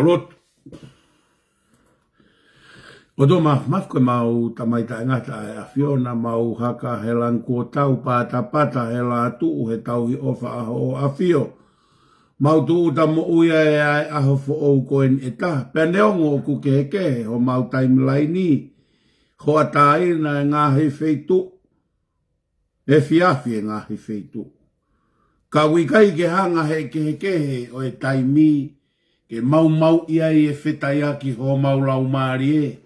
Tolot. Odo maf ko mau tamai ta ngata a fiona mau haka helang ko tau pata he la tu he tau hi ofa o a fio. Mau tu ta mo uia e a ho fo o ko en eta. Peneongo ku ke o mau timeline ni. Ho atai na ngā he feitu. E fiafi ngā he feitu. Ka wikai ke hanga he ke o e taimi. Ke mau ia e whetaiaki ho mau lau maari e.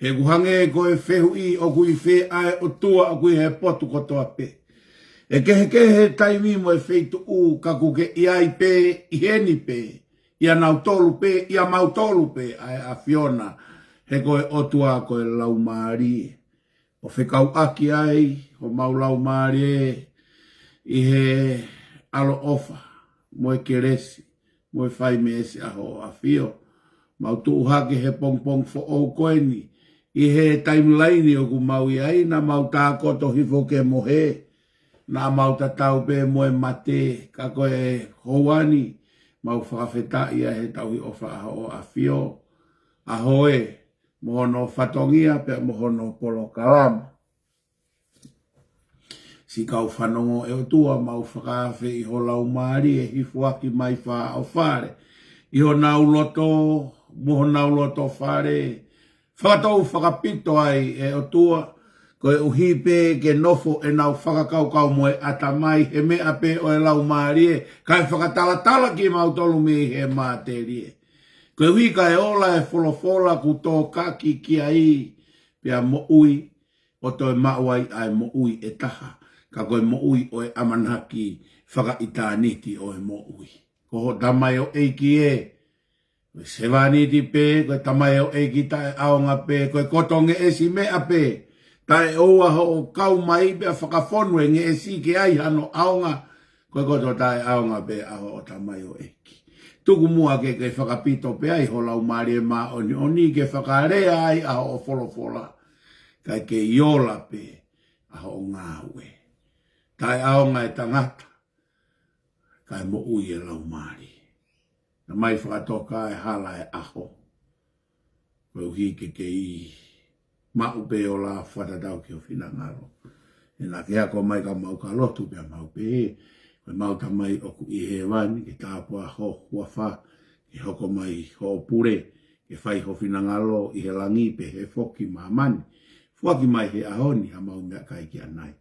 He kuhange ko e whehu i o kui whe ai o tua o kui he potu kotoa pe. E he taimi mo e wheitu u ka kuke iai pe, i heni pe, i anautolu pe, i amautolu pe ai a Fiona. He ko e otua ko e lau maari e. O whekau aki ai, o mau lau maari e, i he alo ofa, mo e keresi. Mo e whai me ese aho a fio. Mau tu hake he pong fo o koeni. I he timeline o ku mau iai na mau tā koto hifo ke mohe. Na mau tatau pe mo e mate. Ka koe houani. Mau whakawheta ia he tau hi ofa aho a fio. Aho e. Mohono whatongia pe mohono polo kalama. Si kau whanongo e o tua mau whakawhe i ho lau maari e hifo aki mai wha o whare. I ho nau loto, moho nau loto whare. Whakatou whakapito ai e o tua. Ko e uhipe ke nofo e nau whakakau mo e atamai he mea pe o e lau maari e. Kai whakatalatala ki mautolu me he māteri e. Ko e wika e ola e wholofola ku tō kaki ki ai. Pea mo ui, o to e mauai ai mo ui e taha. Ka koe mo ui o e amanaki whakaitaniti o e mo ui. Ko ho tamai o eiki e. Koe sewaniti pe, koe tamai o eiki tae aonga pe, koe kotonge esi mea pe. Tae oua ho o kau mai pe a whakafonue nge esi ke ai hano aonga. Koe koto tae aonga pe aho o tamai o eiki. Tuku mua ke whakapito pe ai ho lau maari e maa oni ke whakarea ai aho o wholofola. Kai ke iola pe aho o ngāwe. Tai aonga e tangata. Kai mo ui e lau maari. Na mai whakatoka e hala e aho. Koe uhi ke i maupe o la whatatau ki o whinangaro. E nā ke ako mai ka mau ka lotu pia maupe e. Koe mau ta mai oku i he wani. Ke tāpua ho hua wha. Ke hoko mai ho pure. Ke whai ho whinangaro i he langi pe he foki mamani. Fuaki mai he ahoni ha mau mea kai ki anai.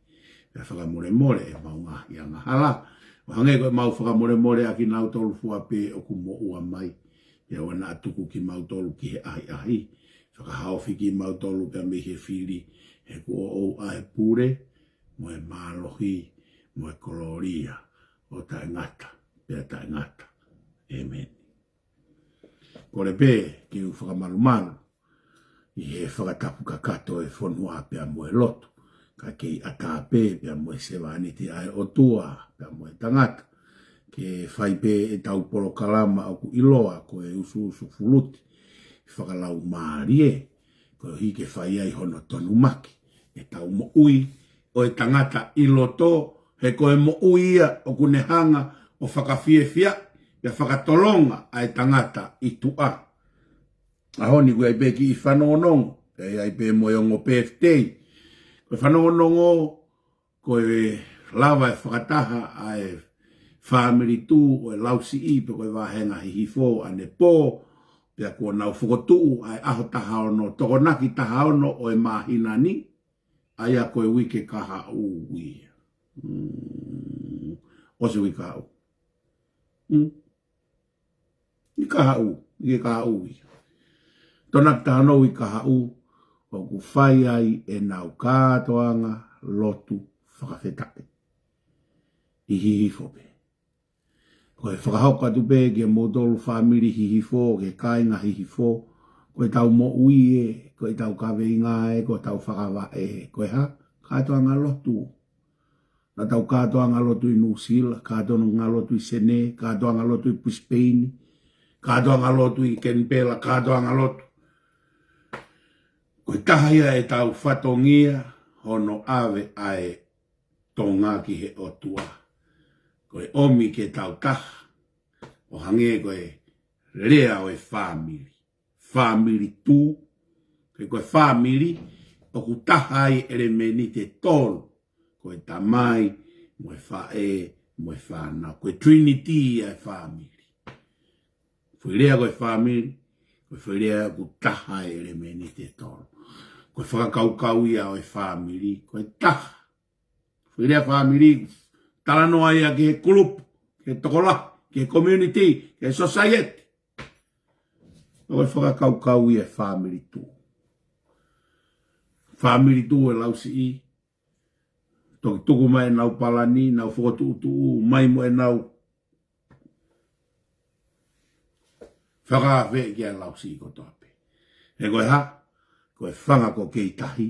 Pea whakamore e mau ngahi a ngahala. O hange koe mau whakamore a ki nautolu fua pe Oku Monu'Ia mai. Pea wana atuku ki mautolu ki he ahi. Whakahaofi ki mautolu pea me he whiri. He kua o ae pure. Mo e mālohi. Mo e koloria. O tae ngata. Pea tae ngata. Amen. Kore pe ki u whakamalumalu. I he whakatapu kakato e FONUA pea mo e lotu. Ka kei atape pea mo e sewaniti ai o tua pea mo e tangata. Ke whai pe e tau polo kalama o ku iloa ko e usu fuluti. Whakalau maari e. Ko hi ke whai ai hono tonu maki. E tau mo ui o e tangata iloto. He ko e mo uia o kunehanga o whakawhiewhia. Pea whakatolonga ai tangata i tua. Ahoni kua i peki i whanongonongo. E ai pe mo yongo PFT. Koe whanongonongo, koe lawa e whakataha ai family tu o e lausi i pe koe wahenga hi HIFO ane po. Pea kua nau whukotuu ai aho taha ono, tokonaki taha ono o e mahina ni. Ai a koe wike kaha ui. Ose wike kaha u. I kaha u, i kaha ui. Tonak tāno i kaha u, o ku whai ai e nau kātoanga lotu whakawhetake. I HIFO pe. Ko e whakahoka tu pe ke modolu family HIFO, ke kāinga HIFO, ko e tau mo ui e, ko e tau kaweinga e, ko e tau whakawa e, ko e ha, kātoanga lotu. Na tau kātoanga lotu i Nusila, kātoanga lotu i Sene, kātoanga lotu i Puspeini, kātoanga lotu i Kenpela, kātoanga lotu. Ko tahia e tau whatongia hono awe ai tonga ki he otua. Ko e omi ke tau taha. O hange ko e lea o e family. Family tu, ke koe family, o ku taha ai ele meni te tolu, koe tamai, mo e fae, mo e whana, koe trinity e family. Whairea koe family, koe whairea ku taha ai ele meni te tolu. Koe whakakaukau ia o e family, koe taha. Whairea family, talanoa ia ke he group, ke tokola, ke community, ke society. Koe whakakaukau ia family tu. Family tu e lausi i. Toki tuku mai nau palani, nau whotu tu, mai mo e nau. Fakaha ve kia lausi i koto ape. E koe ha, koe whanga ko kei tahi.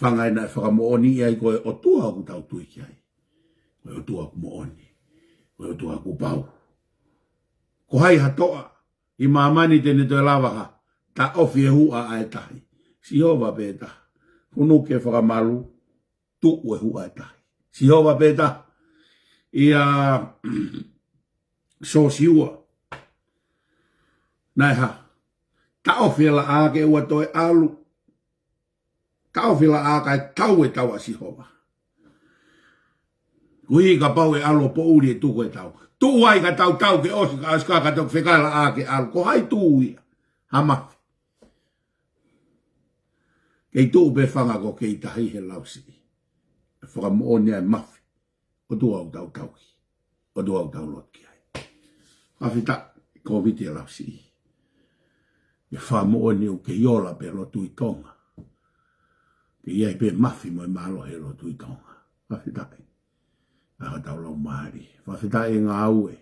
Whanga ina e whakamooni ia i koe o tua ku tau tui ki ai. Koe o tua ku mooni. Koe o tua ku pau. Ko hai hatoa, i mamani tene toi lavaha, ta ofi e hua a e tahi. Si hova peta, hunu ke whakamalu, tu ue hua e tahi. Si hova peta, ia so siua. Nai ha, ta ofi la ake ua toi alu, ta ofi la aka e tau a si hova. Kui ka pau e alo po uri e tuku e tau. Tu ai ka tau ke osi ka aska ka tau whekai la ake alu. Ko hai tu ia. Hamafi. Kei tu upe whanga ko kei tahi he lausi. E whakamooni ai mafi. O tu au tau ki. O tu au tau lot ki ai. Mafi ta, ko viti e lausi. E whakamooni u ke iola pe lo tui tonga. Ke iai pe mafi mo e malo he lo tui tonga. Mafi ta. Aha tau lau maari. Whawhita e ngā aue.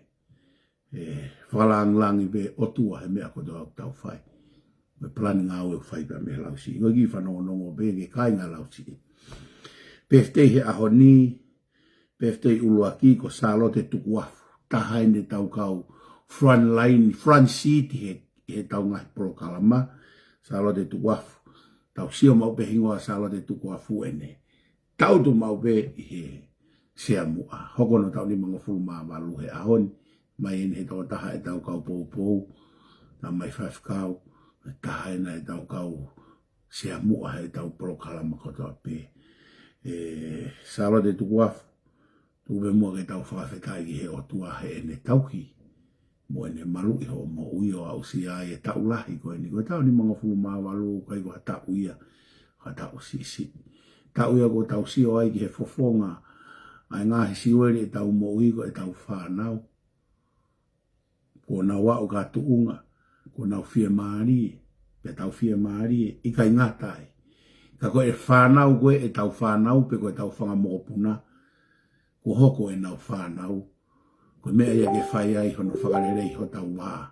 Whalang-langi be otua he mea koto au tau whai. Me plani ngā aue whai pa me lausi. Ngoi ki whanongongo be ke kai ngā lausi. Peftei he aho ni. Peftei ulua ki ko salote tuku afu. Tahaine tau kau front line, front seat he tau ngai polo kalama. Salote tuku afu. Tau sio mau pe hingoa salote tuku afu ene. Tau tu mau pe he sea MOUA. Hoko no tau ni mga fuma malu he ahon. Mai ene he tau taha e tau kau pou. Na mai whafkau. Taha ena e tau kau sea MOUA he tau polo kalama koto ape. Salo de tuku afu. Tuwe mua ke tau whakawhekai ki he otua he ene tauki. Mo ene malu i ho mo uio au si ai e tau lahi ko ene. Ko tau ni mga fuma malu kai ko hatau ia. Hatau si. Tau ia ko tau si o ai ki he fofonga. Ai ngahi siweri e tau mo'uiko e tau whanau. Ko na wau ka tuunga. Ko na fia maari. Pe tau fia maari. Ika ingatai. Ka koe e whanau koe e tau whanau. Pe koe tau whanga mokopuna. Ko hoko e nau whanau. Ko mea ia ke whai ai hono whakarerei ho tau wā.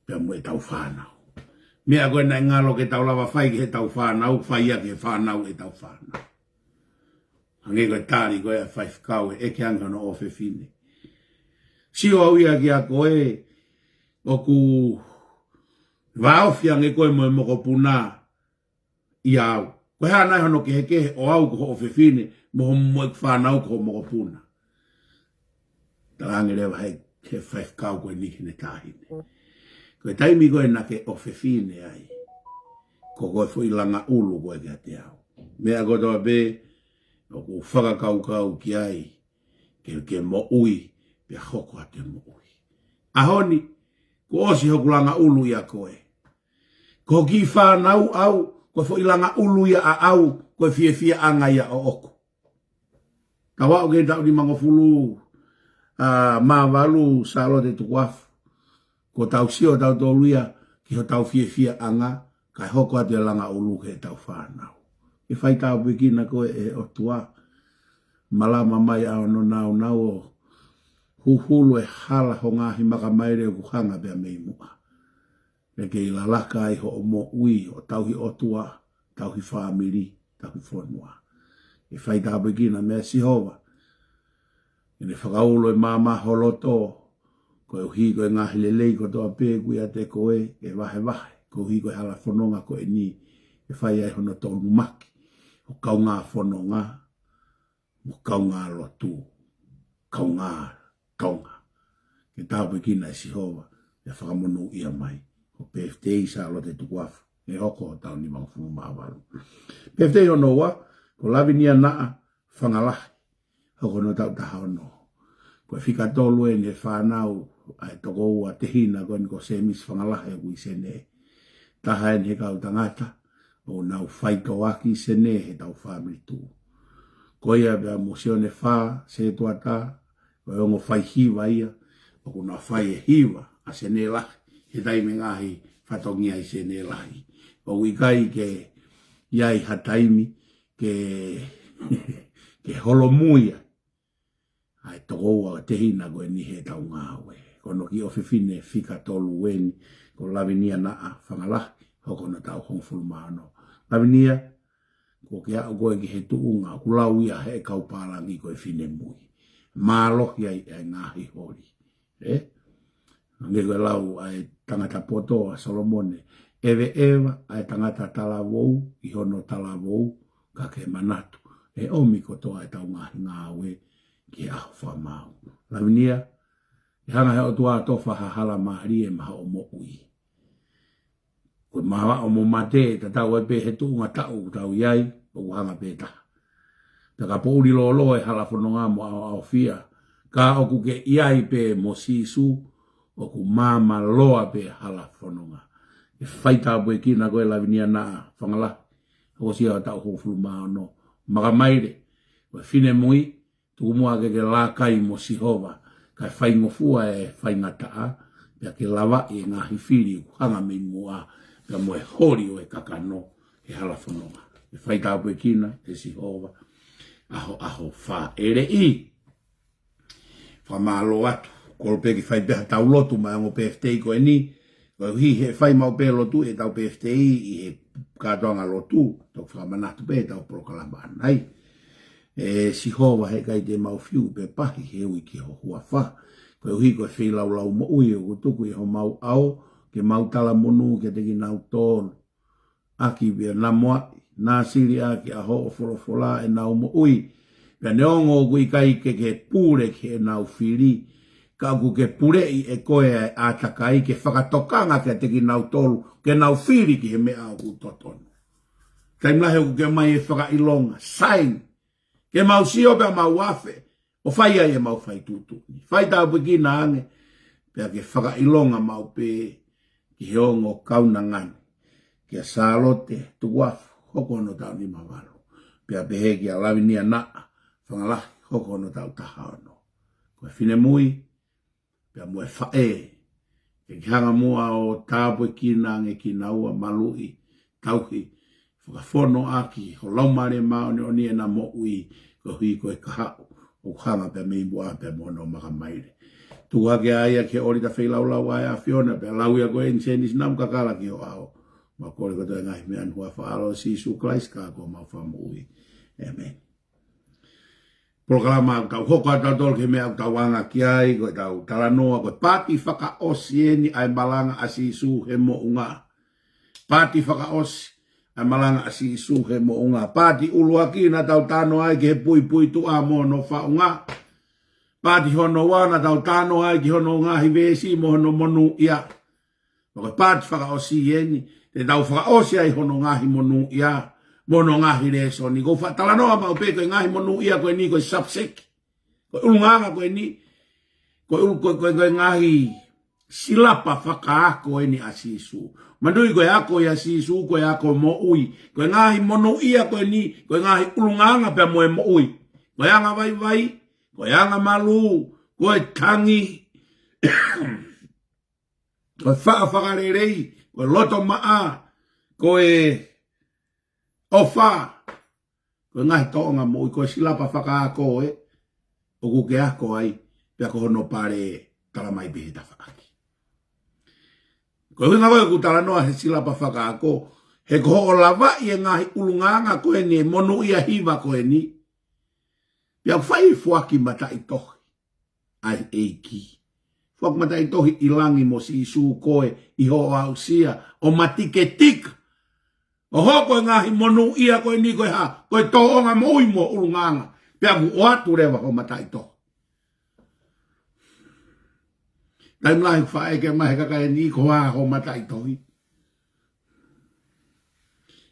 Pe mo e tau whanau. Mea koe na ngalo ke tau lava whai ke he tau whanau. Whai ia ke whanau e tau whanau. Hange koe tāri koe a whaifkau e eke anga no ofe fine. Sio au ia ki a koe oku waofia nge koe mo e moko puna i au. Koe hana hono ke heke o au ko ofe fine mo mo e whanau ko moko puna. Tarange rewa hei ke whaifkau koe nihi ne tāhine. Koe taimi koe na ke ofe fine ai. Ko koe fo ilanga ulu koe ke te au. Mea kotoa be oku whakakaukau ki ai, ke mo ui, pe hoko a te mo ui. Ahoni, ko osi hoku langa ulu ia koe. Ko ki whanau au, ko fo ilanga ulu ia a au, ko fie anga ia o oku. Ka wao ke tau ni mangofulu, mawalu salo te tukuafu. Ko tau sio tau tolu ia, ki ho tau fie anga, kai hoko a te langa ulu ke tau whanau. E whai tau pekina koe e o tua. Malama mai au no nau o huhulu e hala ho ngahi makamaire o kuhanga bea mei MOUA. E ke ilalaka ai ho o mo ui o tauhi o tua, tauhi whaamiri, tauhi FONUA. E whai tau pekina mea sihova. E ne whakaulo e mama holoto. Koe uhi koe ngahi lelei ko toa pēku ia te koe e wahe. Ko uhi koe hala whanonga koe ni. E whai ai hono tonu maki. O kaunga whanonga. Mo kaunga lotu. Kaunga. Ke tau pekina e sihova. ya whakamonu'ia mai. Ko PFT sa lo te tukuafu. E hoko tau ni mau fumu maawaru. PFT ono wa, ko lavinia naa whangalahi. Hoko no tau taha ono. Ko whikatolu e ne whanau ai toko ua te hina ko ni ko semis whangalahi kui sene. Taha en he kau tangata. O nau whaito aki sene he tau whamiri tu. Ko ia bea museo ne wha se tuata. Ko e ongo whai hiwa ia. O kuna whai e hiwa a sene lahi. He taime ngahi whatongi ai sene lahi. O wikai ke iai hataimi ke holomuia. Ai toko ua te hina koe ni he tau ngāwe. Kono ki ofifine whikatolu weni. Ko lavinia naa whangalahi. Hoko na tau hongfulu maano. Lavinia, ko ke au koe ki he tuunga. Kulau ia he kaupalangi koe fine mui. Mālo iai ai ngahi hori. Nge koe lau ai tangata potoa Solomone. Ewe ai tangata talavou, ihono talavou, ka ke manatu. E omi kotoa ai tau ngahi ngāwe ki aho whamau. Lavinia, i hanga he o tua tofa hahala mahari e maha o MOUI. Koe maha o MOMATA, ta tau e pe he tuunga tau iai, o hanga pe taha. Taka pouri lolo e hala whanonga mo au fia. Ka oku ke iai pe mo sisu, oku mama loa pe hala whanonga. E whaita apu e kina koe lavinia naa whangala. Hoko sia o tau hofulu maa no. Maka maire, koe fine mui, tuku mua ke lakai mo sihova. Kai whaingofua e whaingataa, pia ke lawa e ngahi whiri, hanga me mua, pia mo e hori o e kakano, e hala whanonga. E whaita apu e kina, e sihova. Aho wha ere i. Wha malo atu. Kolpe ki whai beha tau lotu mai ango PFT ko e ni. Ko hi he whai mau pe lotu e tau PFT i he kātoanga lotu. Tau whamanatu pe tau prokalama anai. E sihova he kai te mau fiu pe pahi he ui ki ho hua wha. Ko hi ko e lau lau mo ui o kutuku i ho mau au. Ke mau tala monu ke te KINAUTOLU. Aki bia na moa. Nā siri a ki a ho o wholofola e nau mo ui. Pea neongo kui kai ke pūre ke e nau whiri. Ka ku ke pure i e koe a KAKAI ke whakatokanga ke te KINAUTOLU. Ke nau whiri ki he mea o ku totono. Taimlahe ku ke mai e whakailonga. Sain. Ke mau sio pea mau wafe. O whaia e mau whai tutu. Whai tau piki na ange. Pea ke whakailonga mau pe ki he ongo kaunangani. Ke salote tu wafu. Hoko no tau ni mawalu. Pea pehe ki a lavinia naa. Whangalahi, hoko no tau taha ono. Koe fine mui. Pea mue whae. Ke kihanga mua o tāpue kina nge kinaua malui. Tauhi. Whakafono aki. Ho laumare mao ni oni e na MOUI. Ko hui koe kahau. O hanga pea meimua pea mono makamaire. Tuha ke aia ke orita whailau aia Fiona. Pea lauia koe insenis nam kakala ki o ao. Ma kore koto e ngahi mean hua whaaro si su klaiska ko mau whamui. Amen. Proklama au tau hoko tau tol ke mea au tau anga ki ai, ko tau talanoa, ko pati whakaosi eni ai malanga asi su he MOUA. Pati whakaosi ai malanga asi su he MOUA. Pati uluaki na tau tano ai ki he pui tu a mo no whaunga. Pati hono wana tau tano ai ki hono ngahi vesi mo hono MONU'IA. Ko pati whakaosi eni. Te tau whakaosi ai hono ngahi MONU'IA, mono ngahi reso ni. Ko whatalanoa mau pe koe ngahi MONU'IA koe ni koe subsek. Koe ulunganga koe ni. Koe ngahi silapa Fakaha koe ni asisu. Mandui koe ako i asisu, koe ako MOUI. Koe ngahi MONU'IA koe ni, koe ngahi ulunganga pia moe MOUI. Koe ANGAVAIVAI, koe ANGAMALU, koe TANGI. Koe whakarerei. Koe loto maa, koe ofa, koe ngahi toonga MOUI, koe silapa Fakaha koe, o kuke ako ai, pia ko hono pare talamai pehe ta whaaki. Koe hunga koe ku talanoa he silapa Fakaha ko, he ko o lava i e ngahi ulunganga koe ni, MONU'IA hiva koe ni, pia whai fuaki mata i tohi, ai eiki. Wak mata i tohi ilangi mo si isu koe i ho au sia o matiketika. O ho koe ngahi MONU'IA koe ni koe ha. Koe toonga MOUI mo ulunganga. Pea ku oatu rewa ho mata i tohi. Tai mlahi whae ke mahe kakai ni ko ha ho mata i tohi.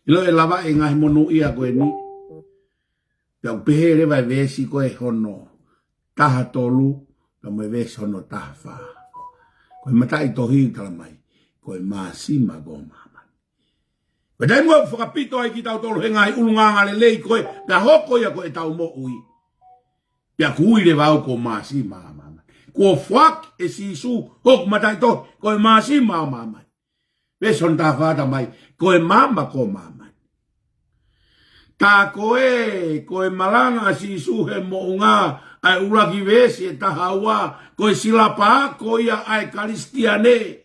Ilo e lava e ngahi Monu'Ia koe ni. Pia upehe re vai vesi koe hono taha tolu, ka me vesi hono taha wha. Koe mata i tohi kala mai, koe maasima go mama. Koe dai mua whakapito ai ki tau tolu he ngahi ulunganga le lei koe, pia hoko ia koe tau mo ui. Pia kui re vau ko maasima mama. Ko fuak e sisu, hok mata i tohi, koe maasima mama. Vesi hono taha wha mai, koe mama ko mama. Ta koe malanga si suhe mo'unga ai uraki vesi e tahawa koe silapa ko ia ai karistiane.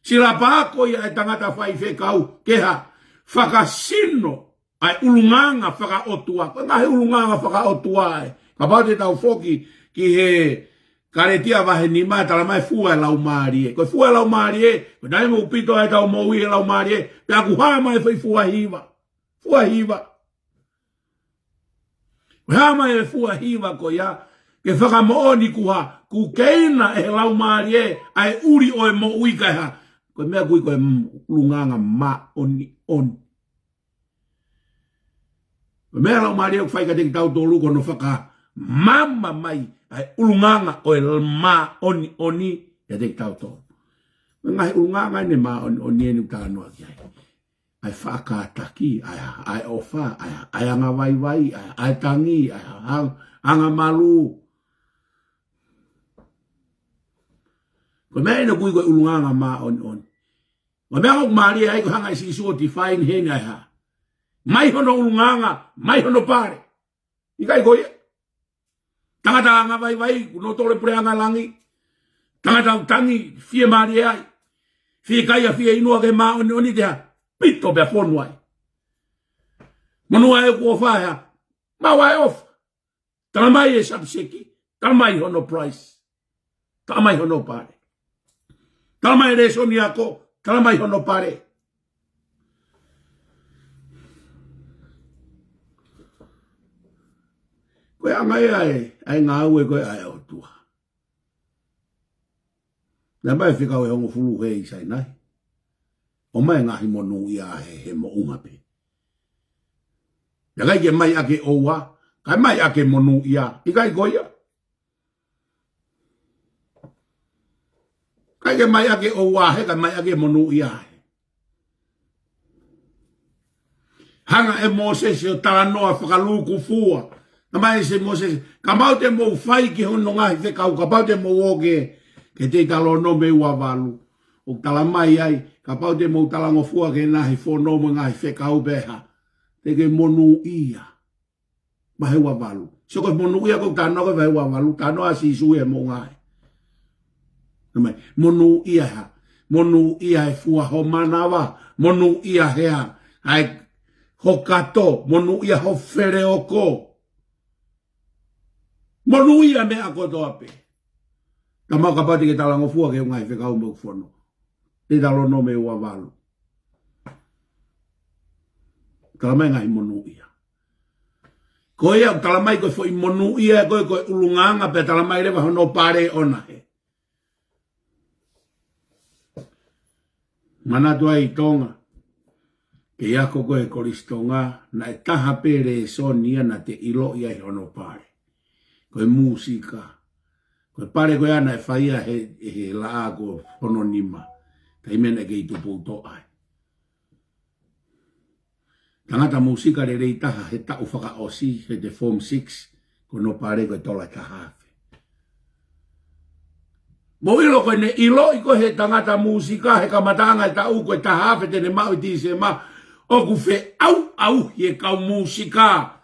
Silapa ko ia ai tangata fai fekau keha fakasino ai ulunganga faka otua. Koe ngahe ulunganga faka otua ai. Kapate tau foki ki he karetia vahe nima tala mai fua lau marie. Koe fua lau marie, koe dai mo upito ai tau mo ui lau marie, pe aku hama e fai fua hiva. Fua hiva. Hama e fua hiva ko ya. Ke whaka mooni kuha. Ku keina e lau marie. Ai uri o e mo ui kai ha. Koe mea kui koe lunganga ma oni on. Koe mea lau marie ku whaika teki tau tolu kono whaka mama mai. Ai ulunganga o e ma oni oni. Ya teki tau tolu. Ngai ulunganga ne ma oni oni enu tānoa ki ai. Ai fakataki, ai ofa, ai ANGAVAIVAI, ai TANGI, ai ANGAMALU. Ko mea ina kui koe ulunganga ma on. Ko mea kok maari ai ko hanga isi isu o ti fain heni ai ha. Mai hono ulunganga, mai hono pare. Ikai koe. Tangata ANGAVAIVAI, kuno tole PULE'ANGA LANGI. Tangata TANGI, fie maari ai. FIEKAIA, FIEINUA ke ma on oni te ha. Pito be FONUA. Manua e ko fa ya. MANAVA'OFA. Tamai e sabseki. Tamai hono price. Tamai hono pare. Tamai resoni ako. Tamai hono pare. Koe angai ai ngau e koe ai o tua. Na mai fika o hongo fulu hei sai nai. O mai ngahi Monu'Ia he mo ungape. Ya kai ke mai ake oua, kai mai ake Monu'Ia, ikai goia. Kai ke mai ake oua he kai mai ake Monu'Ia. Hanga e Moses o talanoa whakaluku fua. Na mai se Moses, ka mau te mo whai ki hono ngahi whekau, ka mau te mo woke, ke te talo no me ua walu. O talamai ai, ka pau te mou talango fua ke nahi whono mo ngahi whekau beha. Te ke Monu'Ia. Mahe ua walu. So ko Monu'Ia ko tano ke mahe ua walu. Tano a si sue mo ngahi. Monu'Ia ha. Monu'Ia he fua ho manawa. Monu'Ia hea. Ai ho kato. Monu'Ia ho where oko. Monu'Ia me ako toape. Ka mau ka pau te ke talango fua ke ngahi whekau mo whono. Te talo no me ua walu. Talamai ngai Monu'Ia. Ko ia talamai ko foi Monu'Ia ko ulunganga pe talamai rewa hono pare ona he. Mana tua i tonga. Ke iako ko e koristonga na e taha pere e sonia na te ilo ia i hono pare. Ko e musika. Ko e pare ko ana e whaia he laa ko hono nima. Kai mena ke i tupu to ai. Tangata musika re rei taha he tau whaka osi he te form 6 ko no pare ko e tola tahawhi. Mo ilo ko ne ilo i ko he tangata musika he kamatanga e tau ko e tahawhi te ne mau i tise ma o ku fe au he kau musika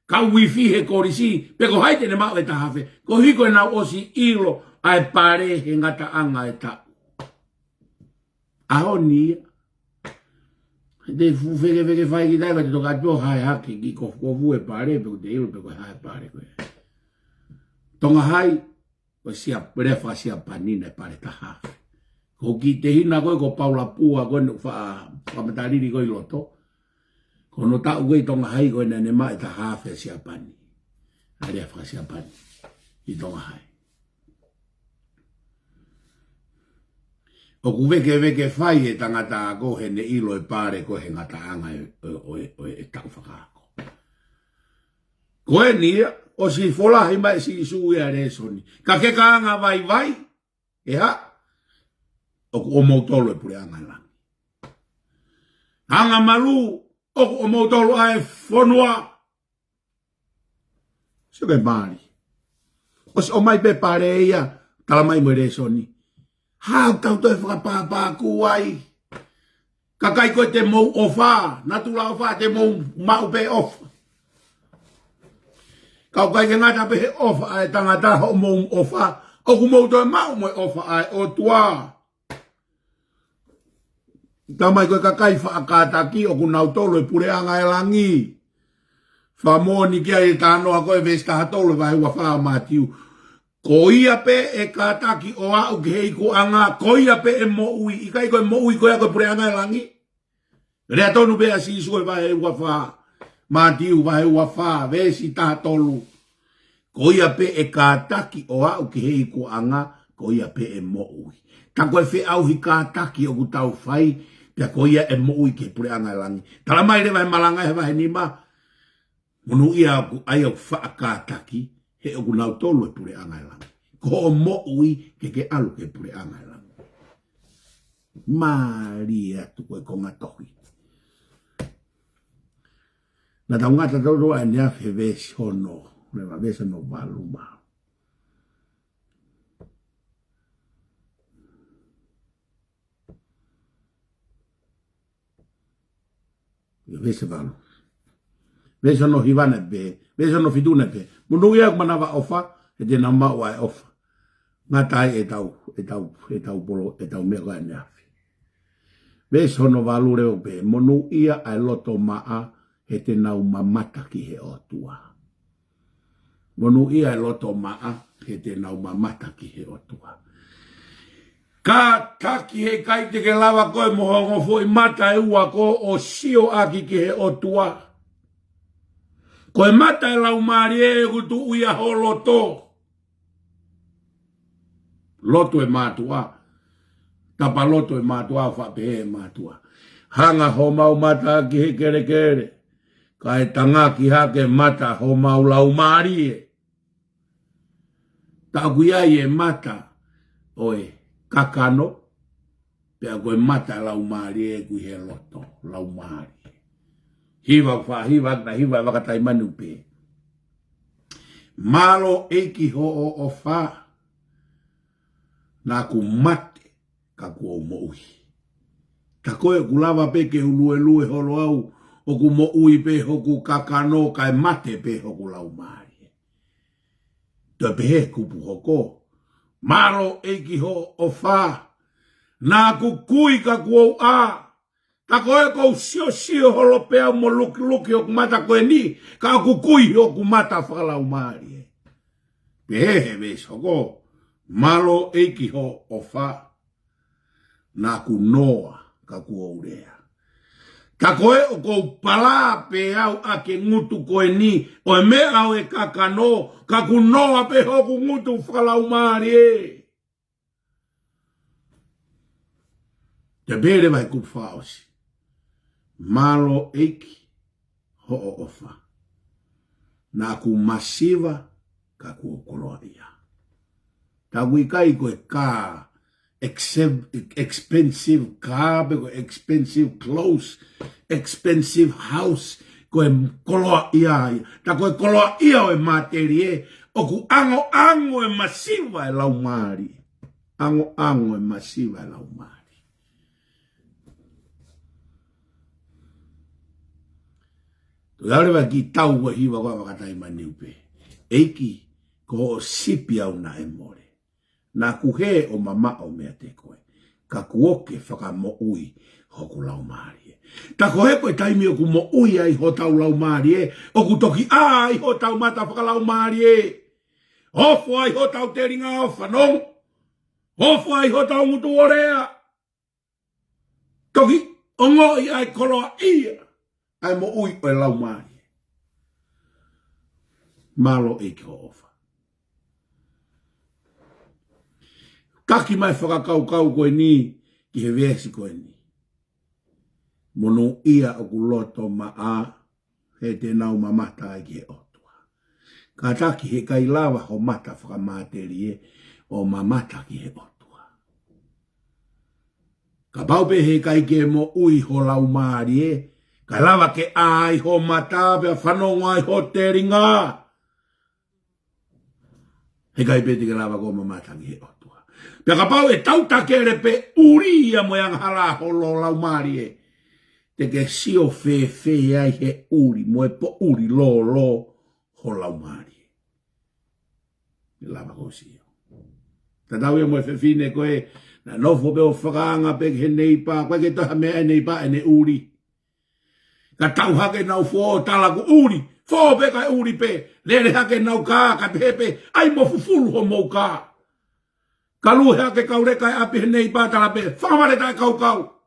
kau wifi he korisi pe ko hai te ne mau e tahawhi ko hiko e nau osi ilo ai pare he ngata anga e tau. Aho ni de feke fai ki dai ka te toka tō hai hake ki ko fu e pare pe ko te ilo pe ko hai pare ko tonga hai ko sia prefa sia panina e pare taha ko ki te hina ko paula pua ko no fa matariri ko iloto ko no ta ue tonga hai ko ne ma e taha fe sia pani ale fa sia pani i tonga hai O ku veke whai e tangata ako he ne ilo e pare ko he ngata anga e tau whakaako. Koe nia, o si wholahi mai si isu ia resoni. Ka ke ka anga vai, e ha, o ku omoutolo e puleanga langi. ANGAMALU, o ku omoutolo ai FONUA. Sio ke maari. O si o mai pe pare ia, tala mai mo resoni. Hau tau toi whakapāpā kuai. KAKAI koe te MOUA, natula ofa te MANAVA'OFA. Kau kai ngata pe ofa ai tangata ho MOUA. Oku Monu'Ia ai o tua. Tamai koe KAKAI FAKATANGA'I oku NOFO PULE'ANGA LANGI. Famoni kia e tanoa koe vesta hatolo vai wa MATIU. Koia pe e kataki o au ke hei ko anga, koia pe e MOUI, ikai koe MOUI koia koe PULE'ANGA LANGI. Rea tonu pe a si sue vai wa MATIU vai wa vesi tatolu. Koia pe e kataki o au ke hei ko anga, koia pe e MOUI. Ta koe fe au hi kataki o kutau fai, pia koia e MOUI ke PULE'ANGA LANGI. Tala mai le vai Malanga he vai nima, Monu'Ia ku ai au whaakataki, he oku NOUTOLU e PULE'ANGA LANGI. Ko o MOUI ke alu ke PULE'ANGA LANGI. Maria tu koe konga tohi. Na taungata tau a nia fe vesi hono, lewa vesi no valuma. Vesi valu. Vesi no hivane pe, vesi no fidune pe. Monu'Ia MANAVA'OFA, e te na MOUA e ofa. Ngatai e tau polo, e tau mea koe neafi. Vesi hono valu reo pe, Monu'Ia ai loto maa, he te nau MAMATA ki he otua. Monu'Ia ai loto maa, he te nau MAMATA ki he otua. Ka taki he kai te ke lawa koe mohongo fo I mata e ua ko o sio aki ki he otua. Koe mata e lau maari e kutu uia ho loto. Loto e matua. Tapa loto e matua, fa PEHE e matua. Hanga ho mau mata ki he kere kere. Ka e tanga ki hake mata ho mau lau maari e. Ta kuiai e mata. Oe, kakano. Pea koe mata lau maari e kui he loto. Lau maari. Hiva wakatai manu pe. Malo eiki ho o fa. Na ku mate ka ku o MOUI. Ta koe kulawa pe ke ulue holo au. O ku MOUI pe hoku kakano kai mate pe hoku lau maari. Te PEHE kupu hoko. Malo eiki ho o fa. Na ku kui ka ku o a. Ta koe kou sio holo pea mo luki o kumata koe ni. Ka ku kui o kumata whakalau maari. PEHE ves hoko. Malo eiki ho o fa. Na ku noa ka ku o urea. Ta koe o kou pala pe au ake ngutu koe ni. O e me au e kakano. Ka ku noa pe hoku ngutu whakalau maari. Te bere vai ku whaosi. Malo eiki ho o ofa. Na ku masiva ka ku okoloa ia. Ta wikai koe ka expensive car, expensive clothes, expensive house, koe koloa ia. Ta koe koloa ia o e materie, o ku ango e masiva e lau maari. Ango e masiva e lau maari. Tuarewa ki tau wa hiwa kwa wakatai maniupe. Eiki ko o sipi au na e more. Na kuhe o mama o mea te koe. Ka kuoke whaka MOUI hoku lau maari. Ta kohe koe taimi o ku MOUI ai ho tau lau maari. O ku toki ai ho tau mata whaka lau maari. Hofo ai ho tau te ringa o whanong. Hofo ai ho tau mutu orea. Toki ongoi ai koloa ia. Ai MOUI o e lau maari. Malo eiki ho ofa. Kaki mai whakakau koe ni, ki he vesi koe ni. Monu'Ia oku loto ma'a he TENAU MAMATA ai ki he otua. Ka taki he kai lava ho mata whakamaterie o MAMATA ki he otua. Ka paupe he kai ke mo ui ho lau maarie, ka lava ke ai ho mata pe whanonga i ho teringa. He kai peti ke lava ko MAMATA ki he otua. Pe ka pau e tautakere pe uria mo yang hala ho lo lau maarie. Te ke sio fe ai he uri, mo e po uri lo ho lau maarie. Me lava ko sio. Tatau ia mo e fine koe, na nofo pe o whakaanga pe he neipa, koe ke taha mea e neipa e ne uri. Ka tau hake nau fo tala ku uri, fo pe kai uri pe, lere hake nau ka pepe, ai mo fufulu ho mou ka. Ka luhe hake kaureka e api he neipa tala pe, whakamare tai kau.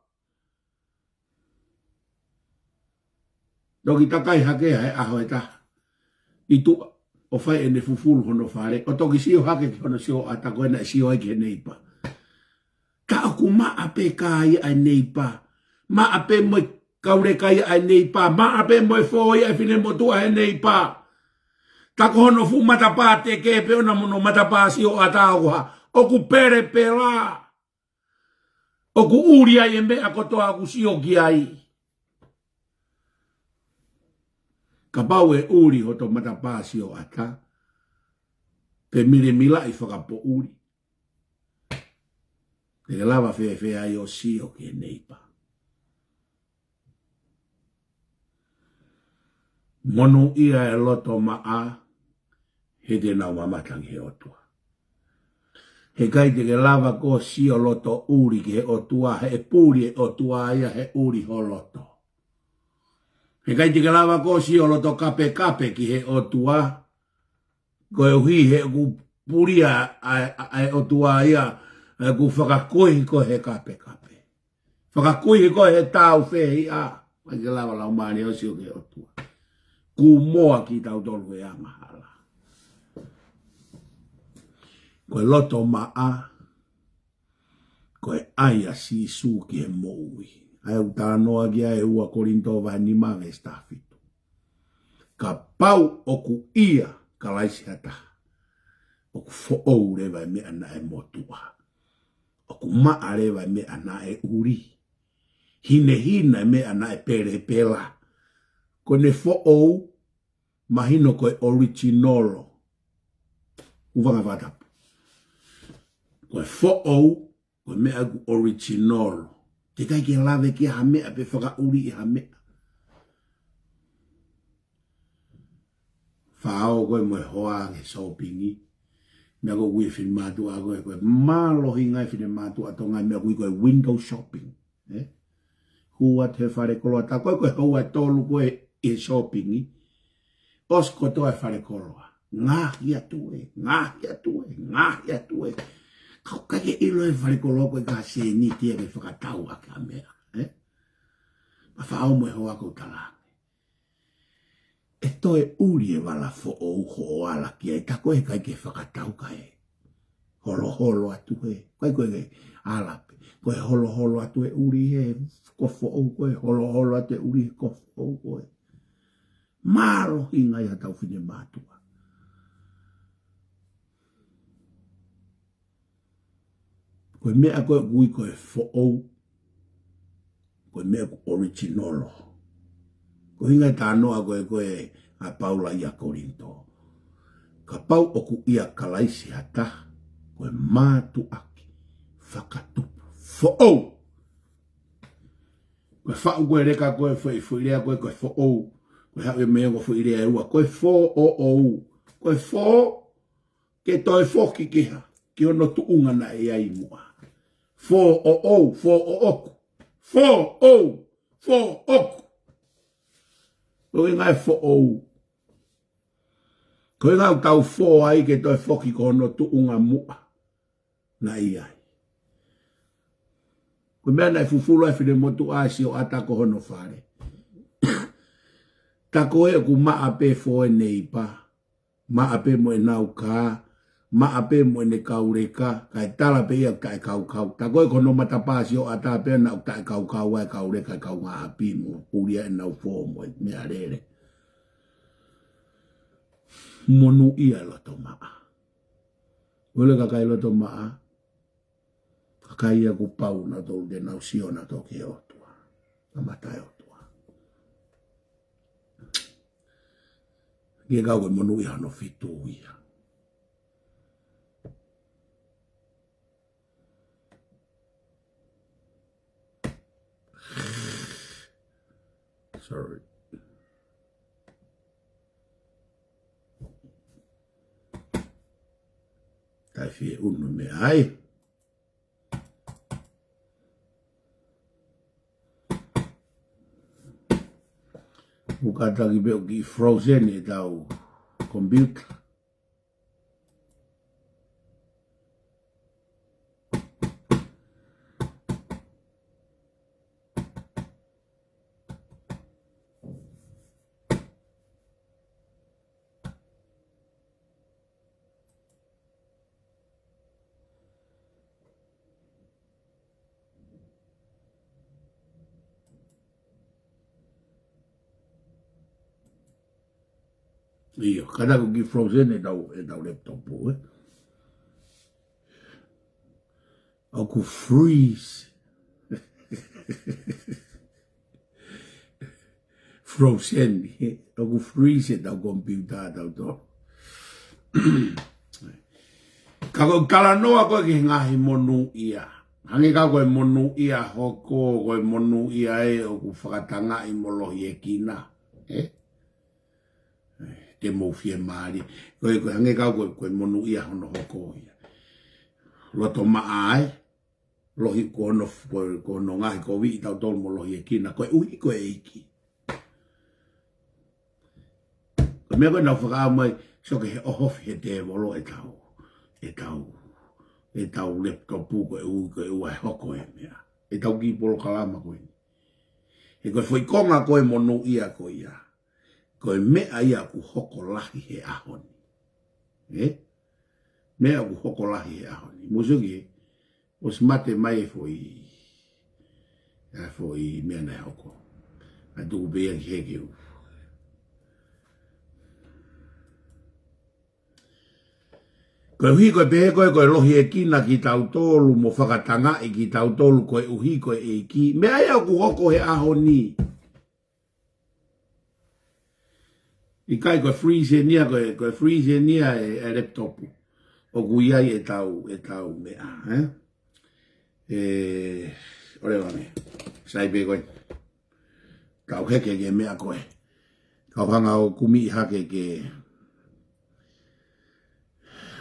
Doki takai hake he aho e taha. I tu o whai e ne fufulu hono whare. O toki sio hake ki hono sio ata koe na sio ai ki he neipa. Ka oku maa pe kai ai neipa. Maa pe mo kaure kai ai neipa. Maa pe mo e foi ai fine motua he neipa. Ka ko hono fu matapa te ke pe ona mono matapa sio ata oha. Oku pere pe la. Oku uri ai e mea kotoa aku sio ki ai. Ka pau e uri hoto matapasi o ata. Pe mire mila i whakapo uri. Te lava fe ai o sio ki e neipa. Monu'Ia e loto ma'a. He TENAU MAMATA ki he otua. He kai te ke lava ko sio loto uri ki he otua. He puri e otua ia he uri ho loto. He kai tika lava ko si o loto kape ki he otua. Ko e hui he ku puria ai otua ia. Ku whakakohi ko he kape. Whakakohi ko he tau whehi a. Kai tika lava lau maani o si o ke otua. Ku moa ki tau tolu e amahala. Ko e loto ma'a. Ko e aia si su ki he moui. Ai utanoa kia e ua korinto vani mange stafitu. Ka pau oku ia Kalaisi hata. Oku fo'ou rewa me ana e motua. Oku maa rewa me ana e uri. Hina me ana e pere pela. Ko ne fo'ou mahino ko e originolo. Uvanga vatapu. Ko e fo'ou ko me agu originolo. Te kai ke lave ki ha mea pe whaka uri i ha mea. Whao koe moe hoa ke sopingi. Mea ko kui fin mātua koe koe mālohi ngai fin mātua to ngai mea kui koe window shopping. Hua te whare koloa. Ta koe koe hua tolu koe i shoppingi. Osko toa e whare koloa. Ngahi atue. Kau kake ilo e whare koloa koe ka se ni tia ke whakatau a ka mea. Ma whao moe hoa kou talange. E toe uri e wala fo o uho o ala kia. E tako e kai ke whakatau ka e. Holo atu e. Koe alape. Koe holo atu e uri e. Kofo o koe. Holo atu e uri e kofo o koe. Maro hinga i hatau fine mātua. Koe mea koe kui koe fo'ou. Koe mea koe originolo. Koe hinga ta anoa koe a paula ia korinto. Ka pau oku ia Kalaisi hata. Koe mātu aki. Whakatupu. Fo'ou. Koe whau koe reka koe whuirea koe fo'ou. Koe hau e mea koe whuirea e ua. Koe fo'ou. Koe fo' ke toi foki kiha. Ki ono tuunga na e ai mua. Fo oku. Koe ngai fo ou. Koe ngau tau fo ai ke toi foki ko ono tuunga mua. Na i ai. Koe mea nai fufulu ai fide motu asi o ata ko hono whare. Ta koe ku maa pe fo e neipa. Maa pe mo e nau ka. Maape mo ne kaureka, kai tala pe ia kai kau. Ta koe kono matapasi o ata pe na kai kau ai kaureka kau ngā api mo. Uria e nau fō mo e mea rere. Monu'Ia loto maa. Ole kakai loto maa. Kakai ia ku pau na tō de nau sio na tō ke otua. MAMATA otua. Kia kau e Monu'Ia no fitu ia. Sorry. Tai fie unu me ai. Ukata ki beo ki frozen e tau computer. Iyo, kada ko ki frozen e tau laptop po, Oku freeze. Frozen, oku freeze e tau computer tau to. Kako kala noa koe ki ngahi Monu'Ia. Hangi ka koe Monu'Ia hoko, koe Monu'Ia e oku whakatanga'ai molohi e kina. Te mofie maari. Koe hange kau koe Monu'Ia hono hoko ia. Loto maai. Lohi kono ngahi ko vi tau tolu mo lohi e kina. Koe uhi koe eiki. Koe mea koe nau whakao mai. Soke he ohofi he te volo e tau laptopu koe ua e hoko e mea. E tau ki polo kalama koe. E koe whoikonga koe Monu'Ia koe ia. Koe mea ia ku hoko lahi he ahoni. Mea ku hoko lahi he ahoni. Musuki, os mate mai foi mea nei hoko. A tuku bea ki heke u. Koe uhi koe pehe koe lohi e kina ki tau tolu, mo whakatanga'ai ki tau tolu koe uhi koe e ki. Mea ia ku hoko he ahoni. I kai koe freeze nia koe freeze nia e laptop o kuiai e tau mea ore wane sai be koe kau heke ke mea koe kau hanga o kumi hake ke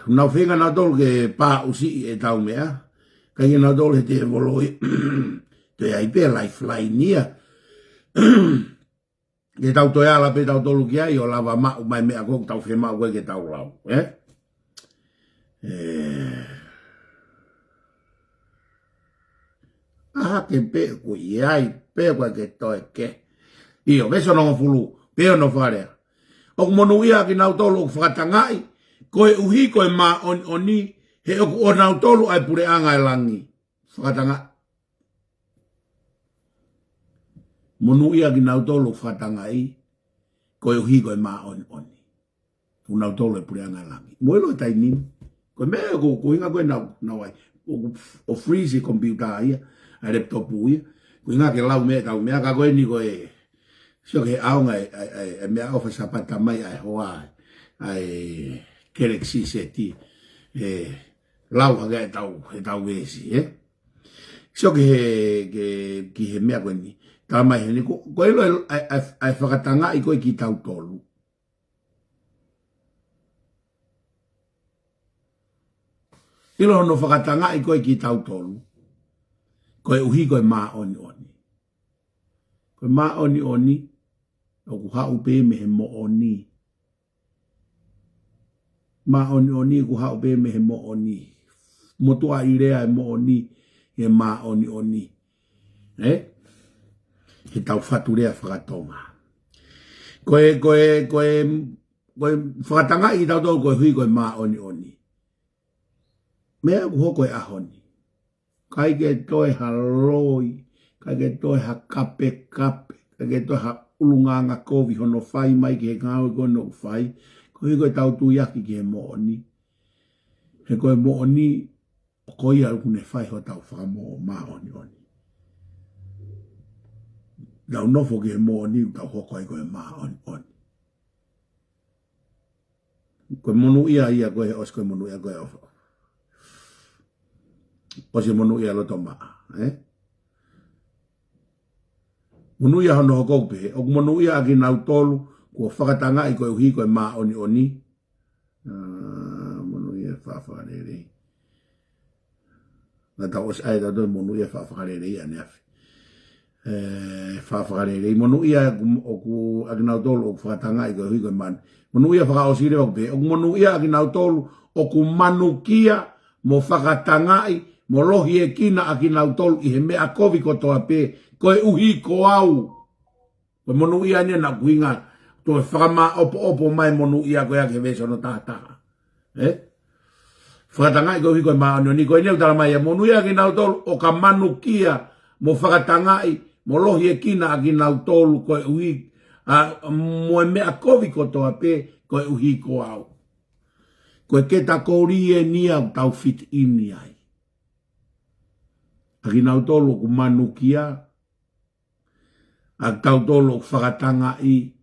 nau whenga na tolu ke pā usi e tau mea kai na tolu he te voloi te ai pe lifeline nia ke tau toia la pe tau tolu ki ai o lava mau mai mea kong tau whe mau koe ke tau lau. Ke pe ko iai, pe koe ke toe ke. Iyo, veso nongo fulu, pe ono wharea. Oku Monu'Ia ki nautolu oku whakatanga'ai, koe uhi koe mā oni, he oku o nautolu ai PULE'ANGA e LANGI. Whakatanga'ai. Monu'Ia ki nautolu whakatanga'ai, koe uhi koe mā oni. U nautolu e PULE'ANGA e LANGI. Moelo e tai nini. Koe mea ko hinga koe nau ai. O freeze computer ia, a laptop ia. Ko hinga ke lau mea tau mea ka koe ni koe. Sio ke aonga e mea ofa sapata mai ai hoa ai Kalaisi seti. Lau haga e tau vesi, Sio ke ki he mea koe ni. Tā mai hene, ko ilo ai whakatanga'ai koe ki tau tolu. Ilo hono whakatanga'ai koe ki tau tolu. Koe uhi koe mā oni. Koe mā oni, o ku hau pe me he mo oni. Mā oni, ku hau pe me he mo oni. Motua i rea e mo oni, he mā oni. He tau whatu rea whakatonga. Koe whakatanga'ai ki tau tolu koe hui koe mā oni. mea ku hoko e ahoni. Kai ke toi haloi, kai ke toi ha kape, kai ke toi ha ulunganga kovi hono fai mai ke ngau ko no fai, ko i koe tau tu yaki ke mooni. He koe mooni, ko i alu kune fai ho tau whakamo maa oni. Lau nofo ke mooni, tau hoko i koe maa oni. Koe monu'ia ia koe os koe monu'ia koe ofa. Osi monu'ia loto maa, Monu'ia hono hoko pehe, oku monu'ia AKINAUTOLU, ko FAKATANGA'I koe uhi koe maa oni. Monu'ia whawhakarerei. Nga tau os ai tau monu'ia whawhakarerei ane afi. Whawhakarerei, monu'ia oku AKINAUTOLU, oku FAKATANGA'I koe uhi koe maa. Monu'ia whakaosire oku pehe, oku monu'ia AKINAUTOLU, oku manukia mo FAKATANGA'I, mo lohi e kina AKINAUTOLU i he mea kovi kotoa pe, koe uhi ko au. Koe monu'ia nia na kuinga, to e whakama opo mai monu'ia koe ake veso no tahataha. FAKATANGA'I koe uhi koe maa ni koe neu tala mai, monu'ia AKINAUTOLU o ka manukia mo FAKATANGA'I, mo lohi e kina AKINAUTOLU koe uhi, mo e mea kovi kotoa pe, koe uhi ko au. Koe keta kourie nia tau fit ini ai. AKINAUTOLU ku manukia, AKINAUTOLU ku FAKATANGA'I,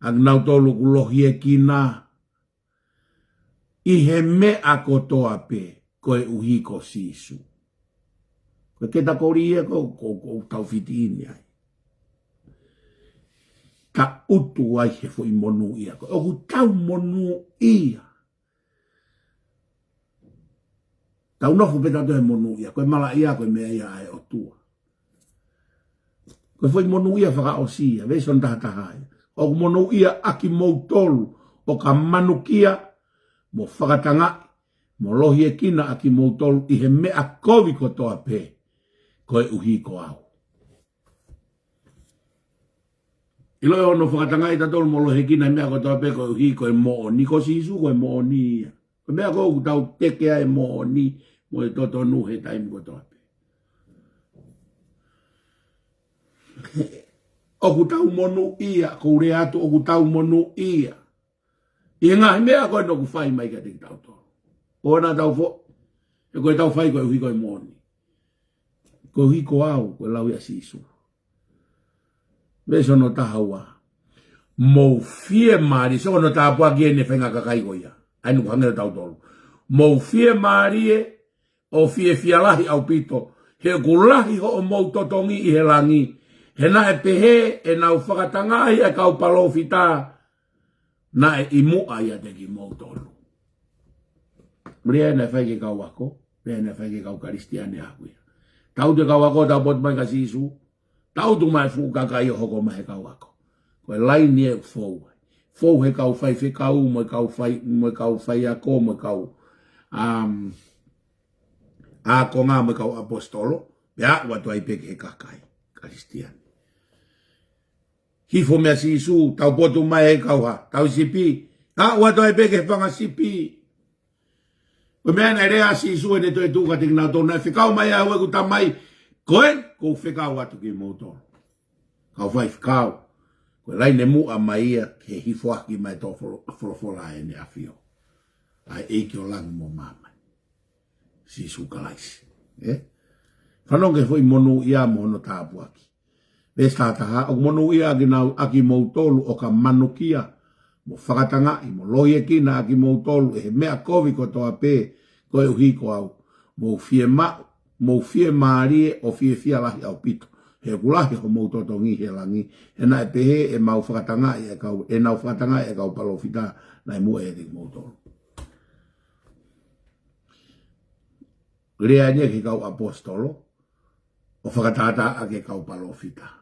AKINAUTOLU ku lohi e kina, i he mea kotoa pe, koe uhi ko sisu. Koe keta kourie ko tau fit ini ai. Ka utu ai he fo i monu'ia, oku tau monu'ia. Tau nofo peta to he monu'ia, koe mala ia koe mea ia ai o tua. Koe foi monu'ia whakaosia, veson tahataha. Oku monu'ia AKINAUTOLU, o ka manukia, mo FAKATANGA'I, mo lohi e kina AKINAUTOLU, i he mea kovi kotoa pe, koe uhi ko au. Ilo e ono FAKATANGA'I tatolu mo lohi e kina mea kotoa pe, koe uhi koe mooni, ko sisu koe mooni. Koe mea kou tau tekea e mooni, mo e toto nuhe taimu kotoa pe. Oku tau monu'ia, kou rea atu oku tau monu'ia. I ngahi mea koe noku whai mai ka tiki tau to. Ona tau fo, e koe tau whai koe uhi koe mooni. Koe uhi ko au, koe lau ia sisu. Veso no tahaua. Mou fie maari, so no tahapua kiene whenga kakai koia. Ainu kuhangera tau tolu. Mou fie maarie, o fie fialahi au pito. He kulahi ho o mou totongi i he langi. He na e pehe, e nau FAKATANGA'I e kau palofita. Na e i MOUA ia te ki mou tolu. Rea na whai ke kau ako. Rea na whai ke kau karistiane aku ia. Tau te kau ako, tau pot mai ka sisu. Tau tu mai fu KAKAI o hoko mai kau ako. Koe lai ni e fou. Fou he kau whai whikau, mo kau whai ako, mo kau AKONGA, mo kau apostolo. Pea, watu ai peke he KAKAI. Karistiane. HIFO mea sisu, tau potu mai he kau ha, tau sipi. Watu ai peke whanga sipi. Koe mea nei rea sisu e ne toi tuka te KINAUTOLU. Nei whikau mai au e ku tamai, koe, kou whikau atu ki moutolo. Kau whai whikau. Koe lai ne MOUA mai ia, ke HIFO aki mai tō wholofola e ne awhio. Ai eiki o langi mo mamai. Sisu Kalaisi. Whanonge foi monu'ia mo no tāpu aki. Ves tātaha, o monu'ia AKINAUTOLU o ka manukia, mo FAKATANGA'I, mo lohi e kina AKINAUTOLU, e he mea kovi kotoa pe, koe uhi ko au, mo fie maarie o fie fialahi au pito. He kulahi ho mou totongi he langi, e na e pehe e mau FAKATANGA'I e nau FAKATANGA'I e kau palofita, na e mua e te mou tolu. Rea nia ki kau apostolo, o whakatata a ke kau palofita.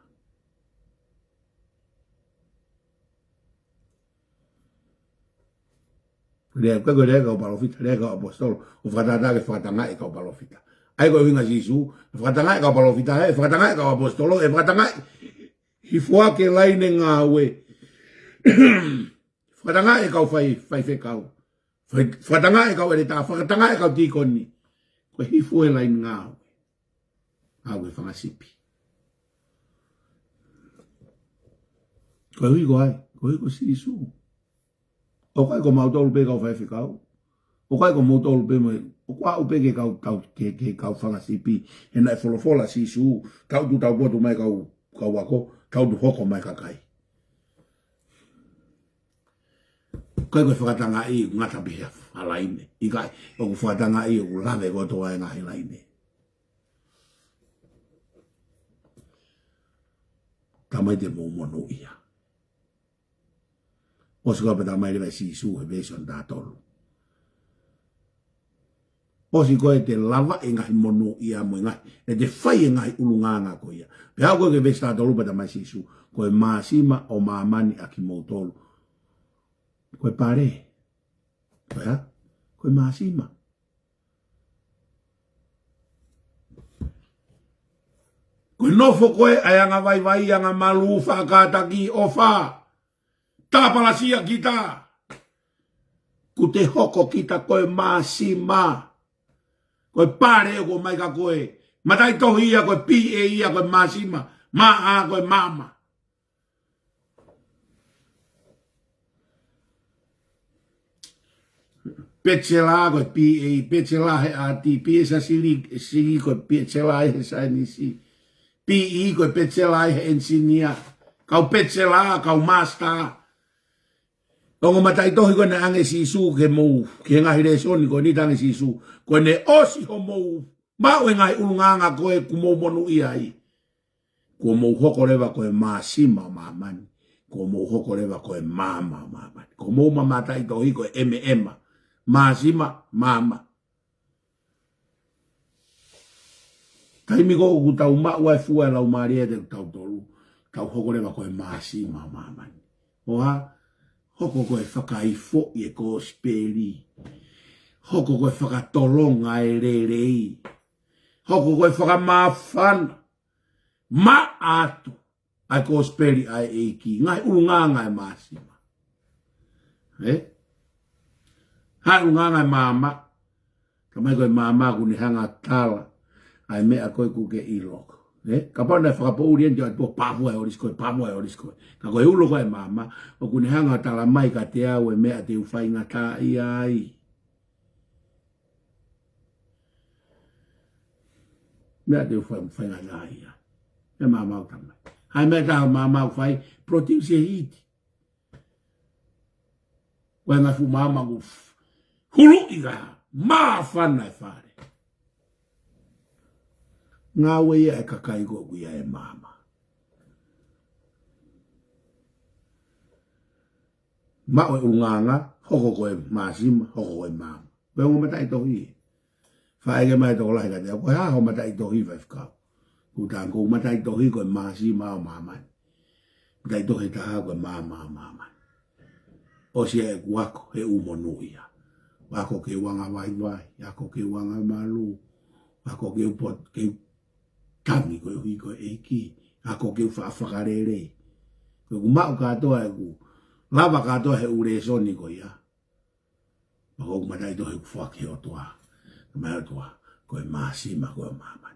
Rea koe rea kau palofita, rea kau apostolo, o whakatata a ke whakatanga e kau palofita. Ai koe winga sisu, whakatanga e kau palofita, e whakatanga e kau apostolo, e whakatanga hifua ke laine ngā ue. Whakatanga e kau whai whekau. Whakatanga e kau ere tā, whakatanga e kau tīkoni. Koe hifo e lai ngāwe. Awe whangasipi. Koe hui ko ai, koe hui ko si isu. O kai ko mautolu pe kau whaifi kau. O kai ko mautolu pe mo, o kua upe ke kau whangasipi. E nai wholofola si isu. Kau tu tau potu mai kau wako, kau tu hoko mai kakai. Koe koe whakatanga'i ngata pihea alaine. Ikai, o ku whakatanga'i o ku lawe ko toa e ngahi laine. Tamai te Oku Monu'Ia. O se koe tamai le si su e beson da tolu. O si koe te lava e ngahi Monu'Ia mo ngahi, e te whai e ngahi ulunganga ko ia. Pea koe ke beson da tolu pa tamai si su, koe maasima o maamani a ki MOUTOLU. Koe pare. Koe ha? Koe maasima. Koe nofo koe ai ANGAVAIVAI ANGAMALU FAKATANGA'I ofa. Tāpalasia kita. Ku te hoko kita koe maasima. Koe pare o koe mai ka koe. Matai tohi ia koe PEHE ia koe maasima. Maa koe mama. Petsela koe PEHE, petsela he ati, piesa siri koe petsela he sainisi. PEHE koe petsela he ensinia. Kau petsela, kau master. Ongo matai tohi koe ne ange sisu ke mou. Ke ngahi resoni koe ni tange sisu. Koe ne osi ho mou. Mau e ngahi ulunganga koe ku Oku Monu'Ia i. Ko mou hoko rewa koe maasima mamani. Ko mou hoko rewa koe mama mamani. Ko mou mamata i tohi koe ema. Maasima mama. Taimi ko ku tau MOUA e fua e lau maria te tau tolu. Tau hoko rewa koe maasima mamani. Oha, hoko koe whakaifo i e ko speli. Hoko koe whakatolonga e rerei. Hoko koe whakamawhana. Ma atu. Ai ko speli ai eiki. Ngai urunganga e maasima. Hai urunganga e mama. Kamai koe mama kuni hanga tala. Ai mea koe kuke iloko. Ka pāna e whakapo urienti ai po pāpua e oriskoe. Ka koe ulo koe mama. O kuni hanga tala mai ka te au e mea te uwhainga tā ai. Mea te uwhainga tā ia. E mama au tamai. Hai mea tā mama au whai. Protein se hiti. Koe ngai fu mama ku hulu i ka. Maa whana e whare. Ngā wea e kakai ko kuia e mama. Mao e unganga, hoko koe maasima, hoko koe mama. Peongo matai tohi. Whaege mai toko lahi ka te koe haho matai tohi vai whakau. Kutang kou matai tohi koe maasima o mama. Matai tohi taha koe mama. O si e kuako he Oku Monu'Ia. Wako ke ANGAVAIVAI, ako ke ANGAMALU, ako ke upot, ke tangi koe hui koe eiki, ako ke whakarere. Koe kumau katoa e ku, lava katoa he ure soni koe ia. Mako kumatai tohe kuwhake o toa. Kamai o toa, koe maasima koe mama.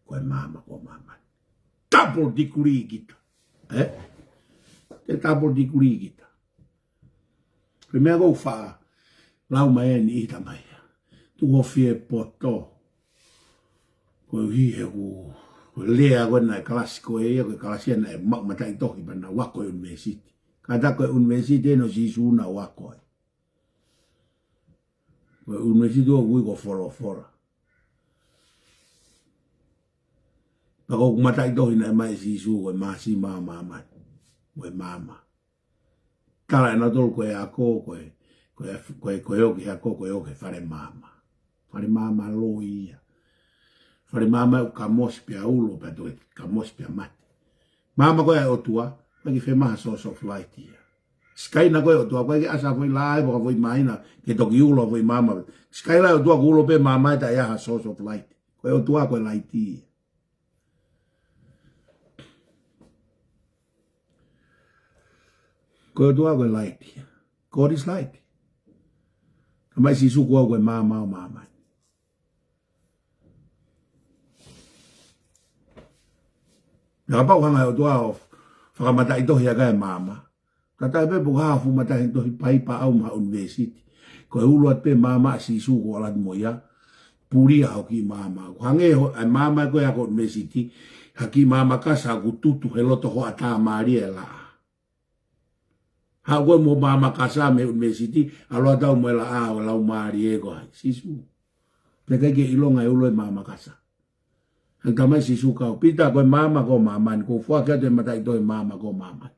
Koe mama koe mama. Double degree kita. Te double degree kita. Koe mea kou wha, lau mai ni ita mai. Tu hofie poto. Koe hi he ku lea koe nai kalasi koe ia koe kalasi ana e matai tohi pana wako e university. Kata koe university no si suna wako e. Koe university o kui ko fora. Pako kumatai tohi na e mai si su koe maasi mama. Koe mama. Kala e natolu koe ako koe oki ako koe oki whare mama. Whare mama lo ia. Whare mama u ka mospia ulo pa toi ka mospia mate. Mama koe o tua, koe ki whe maha source of light ia. Skai na koe o tua, koe ki asa voi lai, boka voi maina, ke toki ulo voi mama. Skai lai o tua ku ulo pe mama eta iaha source of light. Koe o tua koe light ia. Koe o tua koe light ia. God is light. Kamai si suku au koe mama o mama. Nga pau hanga o tua o whakamata i tohi aga e mama. Tata e pepo hafu mata i tohi paipa au ma university. Koe ulu at pe mama si suku ala mo ia. Puri au ki mama. Hange ai mama koe ako university. Haki mama kasa ku tutu he loto ho ata maria la. Ha koe mo mama kasa me university. Alo atau mo la a o la maria ko ai. Sisu. Peka ke ilonga e ulo e mama kasa. Ang kamay si sukaw. Pita ko'y mama ko maman. Kung fuwa ka do'y mata ito'y mama ko maman.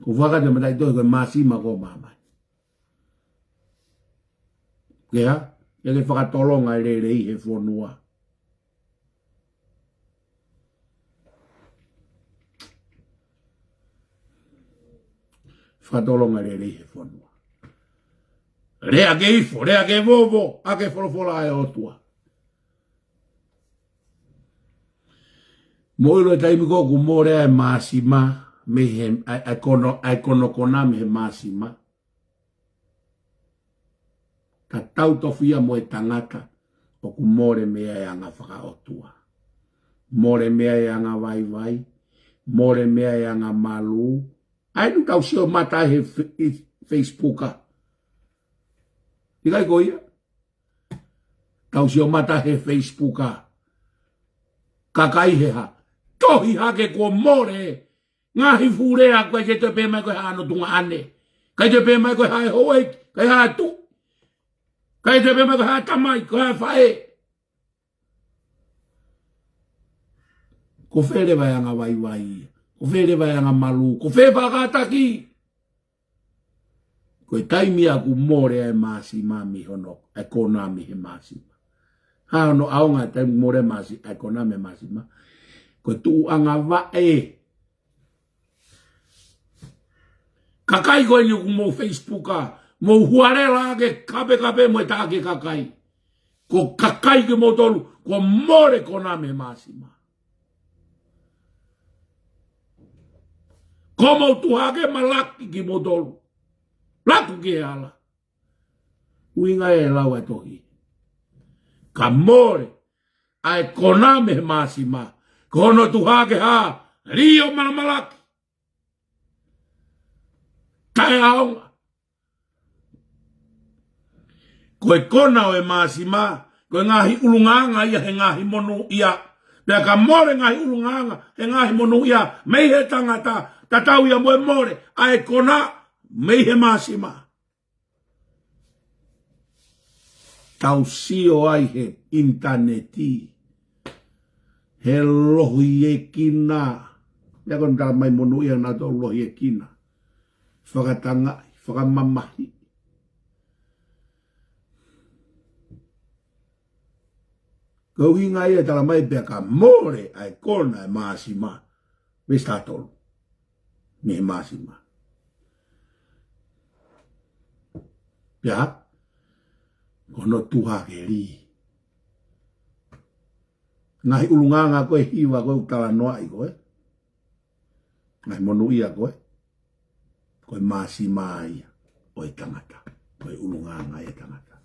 Kung fuwa ka do'y mata ito'y ko'y masima ko maman. Kaya, yung fakatolong ay lelei he FONUA. Fakatolong ay lelei he FONUA. Rea ke HIFO, rea ke vovo, a ke folofola e otua. Moilo e taimiko ku morea e masima, me he akono me he masima. Ka tau tofia mo e tangata, o ku more mea e anga whaka otua. More mea e anga vaivai, more mea e anga malu. Ai nu tau sio mata he Facebooka. Ikai ko ia. Tau sio mata he Facebooka. Kakai he ha. Tohi hake ko more. Ngahi furea koe ke te pe mai koe hano tunga ane. Kai te pe mai koe hae hoe. Kai hae tu. Kai te pe mai koe hae tamai. Koe hae fae. Ko fere vai anga vai vai. Ko fere vai anga malu. Ko fere fakataki. Koe taimi aku more e masima mi hono, e kona mi he masima. Ha no aonga taimi more masi, e kona me masima. Koe tu anga vae. Kakai koe ni mo Facebooka, mo huarela ke kape mo take kakai. Ko kakai ke mo tolu, ko more kona me masima. Komo tu hake malaki ki mo tolu. Laku ke ala. Uinga e lau e tohi. Ka more. Ai koname masima. Kono tu hake ha. Rio malamalaki. Kai aonga. Koe kona o e masima. Koe ngahi ulunganga ia he ngahi MONU'Ia. Pea ka more ngahi ulunganga he ngahi MONU'Ia. Mei he tangata. Tatau ia moe more. Ai kona. Mei he masima. Tau sio ai he interneti. He lohi e kina. Ia kon tala mai MONU'Ia na tau lohi e kina. Fakatanga'ai, fakamamahi. Kau hinga ia tala mai pia ka more ai kona e masima. Mesta tolu. Me masima. Ya, kono tuha ke li. Ngai ulunganga koe hiwa koe utala noa i koe. Ngai MONU'Ia koe. Koe masima ia. Koe tangata. Koe ulunganga ia tangata.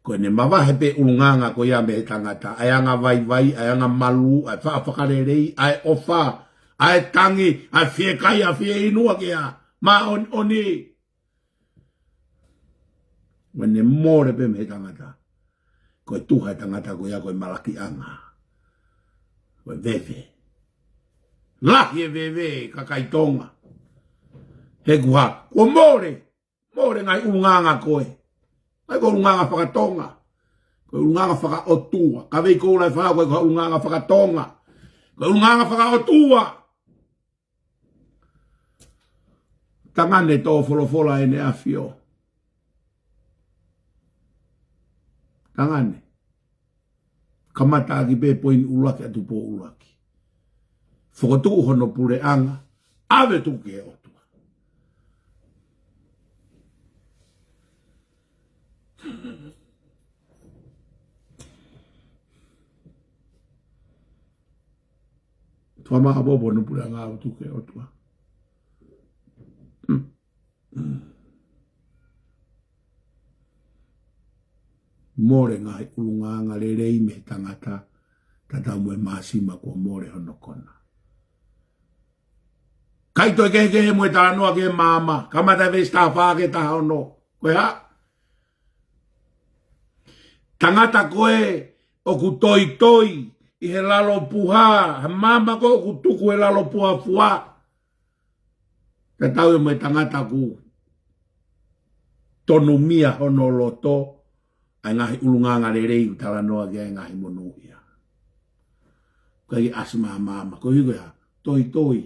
Koe ne mawahe pe ulunganga koe ia me tangata. Ai anga vaivai, ai anga malu, ai whaafakarerei, ai ofa, ai tangi, ai FIEKAIA, FIEINUA kia. Ma oni. Wene more pe me tangata. Koe tuha tangata koe ia koe malaki anga. Koe veve. Lahi e veve kakai tonga. He kuha. Koe more. More ngai ulunganga koe. Ai koe ulunganga whakatonga. Koe ulunganga whakaotua. Kawei koe ulai whaka koe koe ulunganga whakatonga. Koe ulunganga whakaotua. Tangane tō folofola ene afio. Tangane. Kamata ki pe poin ulaki atu po ulaki. Whakatu hono PULE'ANGA. Awe tuke e otua. Tua maa bobo no PULE'ANGA awe tuke e otua. more ngai ulunganga le rei me tangata tata mo masima ko more hono kona kai to ke mo ta no ke mama kama ta vesta fa ke ta hono ko ha tangata koe o ku toi i he lalo puha mama ko ku tuku he lalo puha fua te tau me tangata ku tonu mia hono loto ai ngahi ulunganga le rei utala noa ke ngahi monu'ia kai asma mama ko higo ya toi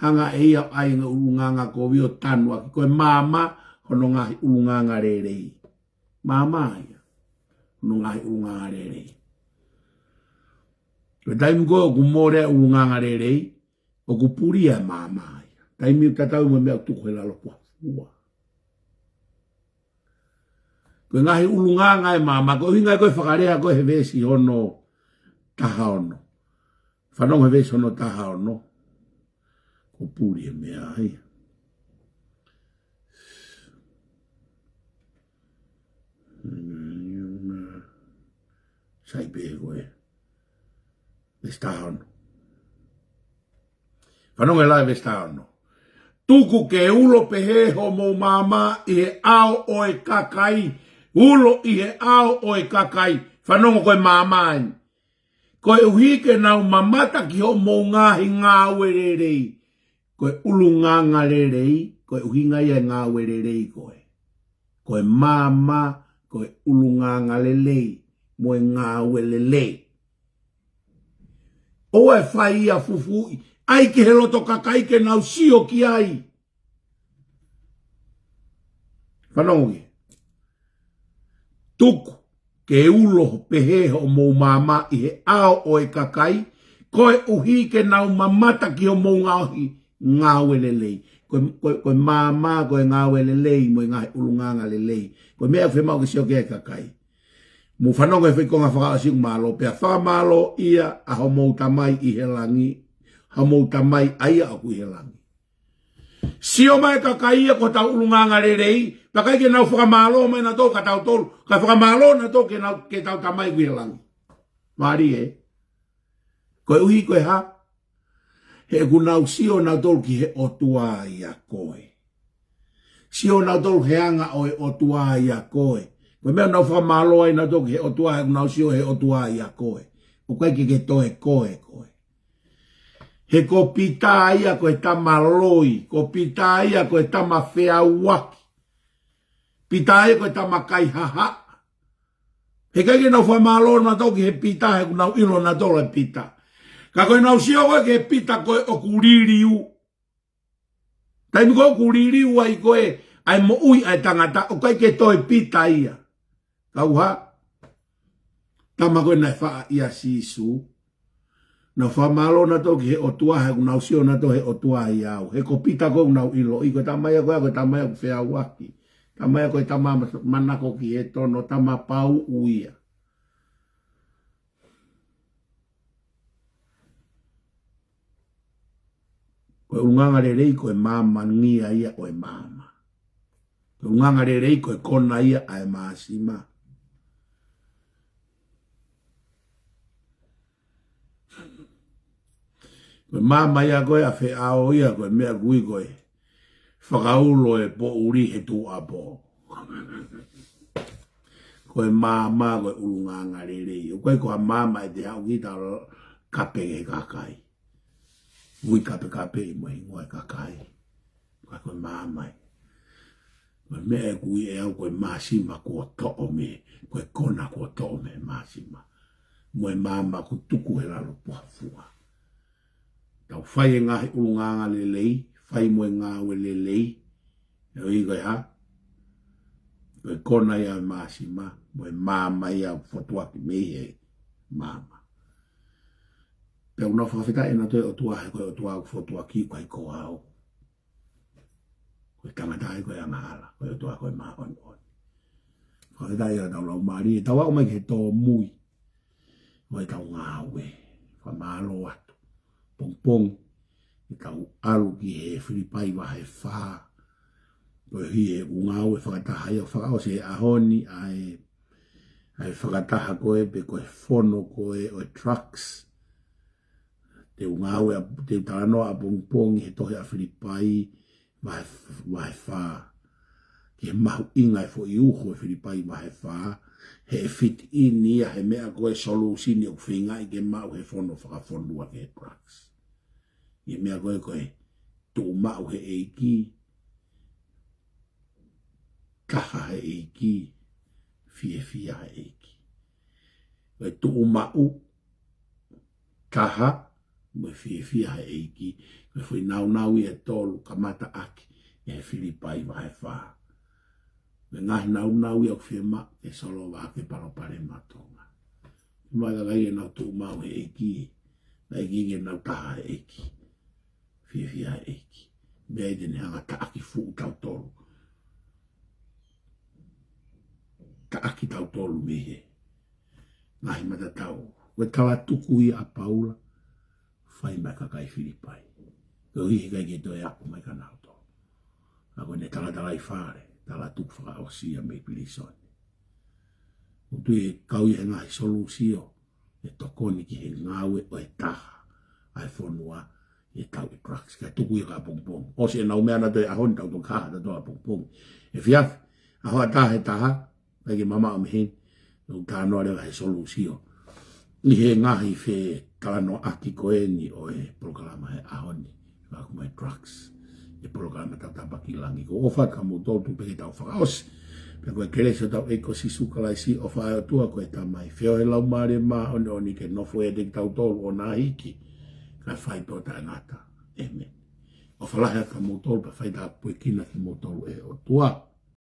hanga eia ai nga ulunganga ko vio tanwa ko mama hono ngahi ulunganga le rei mama ya no ngai ulunganga le rei ko taimi ko more ulunganga le rei o ku puria mama ya taimi tatau mo me tu ko la lo po ko ngahi ulunganga e mama ko hinga ko whakarea ko he vesi hono taha ono whanong he vesi hono taha ono ko puria mea ai sai pe koe vesta ono whanong e lai vesta ono tuku ke ulo pehe ho mo mama i he ao o e kakai ulo i he ao o e kakai whanong koe mama ai koe uhike nau mamata ki ho mo ngahi ngā wererei koe ulunganga lerei koe uhinga ia ngā wererei koe mama koe ulunganga lelei mo ngā welelei o e whai ia fufu ai ke he loto kakai ke nau sio ki ai whanongi tuku ke ulo pehe o mo mama i he ao o e kakai koe uhi ke nau mamata ki o mo ngā welelei koe mama koe ngā welelei mo ngā ulunganga lelei koe mea whemau ke sio ki e kakai mo whanonga e whikonga whakaasi malo pia whamalo ia a ho mou tamai i he langi ha mou tamai aia aku i he langi sio mai kakai ia ko tau ulunganga rerei pakai ke nau whakamalo mai na tō ka tau tolu ka whakamalo na tō ke tau tamai i he langi mari e koe uhi koe ha he ku nau sio nau tolu ki he otua ia koe sio nau tolu he anga o e otua ia koe koe mea nau whakamalo ai na tō ki he otua he nau sio he otua ia koe o kai ke toe koe he ko pita ia koe tama loi ko pita ia koe tama whea waki pita ia koe tama kai haha he kai ke nau whamalo na tō ki he pita he ku nau ilo na tō le pita ka koe nau sio koe ke pita koe o kuririu taimi koe o kuririu ai koe ai mo ui ai tangata o kai ke toe pita ia kau ha tama koe nai wha ia sisu na whamalo na tō ki he otua he ku nau sio na tō he otua i au he ko pita koe nau ilo i koe tamaya koe tamaya ku whea waki tamaya koe tama manako ki he tono tama pau uia koe unganga rei koe mama ngia ia koe mama koe unganga rei koe kona ia ai maasima koe mama ia koe a whe ao ia koe mea kui koe whakaulo e po uri he tu apo koe mama koe ulunganga rei o koe koe mama e te hau kita kape e kakai ui kape i mui ngoe kakai koe mama e koe mea e kui e au koe masima kua to'o me koe kona kua to'o me masima moe mama ku tuku he lalo puafua tau whai e ngahi ulunganga lelei, whai moe ngā we lelei, e oi koe ha, koe kona ia māsima, moe māma ia whatua ki mehe, māma. Pea una whawhita e na toi o tua he koe o tua whatua ki koe ko au. Koe tangatai koe angala, koe o tua koe maa on. Whawhita ia tau lau maari, e tau au mai ke tō mui, koe tau ngāwe, whamalo atu. Pong i tau alu ki he whiripai wa he wha koe hi e ungawe whakatahai o whakao se ahoni Ai whakataha koe pe koe fono koe o trucks. Te ungawe te utano a pongpongi he tohe a Filipai vai wha. Ke mahu ingai fo i uho e Filipai vai wha. He fit in ia he mea koe solusini o whingai ke mau he fono whakafonua ke trucks. He mea koe tō mau he eiki. Kaha he eiki. Fia he eiki. Koe tō mau. Kaha. Mwe fia he eiki. Koe fui nau i e tolu kamata aki. E Filipai vai wha. Me ngahi nau i au fia ma. E solo wa ke paropare matonga. Mai ka gai e nau tō mau he eiki. Na eiki e nau taha he eiki. Fia he eiki. Mea i tene hanga ta aki fu tau tolu. Ta aki tau tolu mehe. Ngahi mata tau. Koe tala tuku i a Paula. Fai mai kakai Filipai. Ko hihi kai ke toi aku mai ka nauto. Ako ne tala i whare. Tala tuku whaka osia me pilisoni. Utu e kau i he ngahi solusio. E tokoni ki he ngawe o e taha. Ai FONUA. E tau i trucks. Kai tuku i ka pongpong. Osi e nau mea na toi ahon tau tong kaha ta toa pongpong. E fiaf. Aho a taha e taha. Kai ke mama o mihin. Nau tānoa rewa he solusio. Ni he ngahi fe kalano aki koeni o e programa he ahoni. Aku mai trucks. E programa tau tapaki langi. Ko ofa ka mutol tu peke tau whakaos. Pe koe kerese tau eko sisu Kalaisi o whae o tua koe tamai. Feo he lau maare maa one oni ke nofo e dek tau tolu o nā hiki. Kai whai tō ta ngata. Amen. O whalahe ka mutol pa whai tā pui kina ki mutolu e o tua.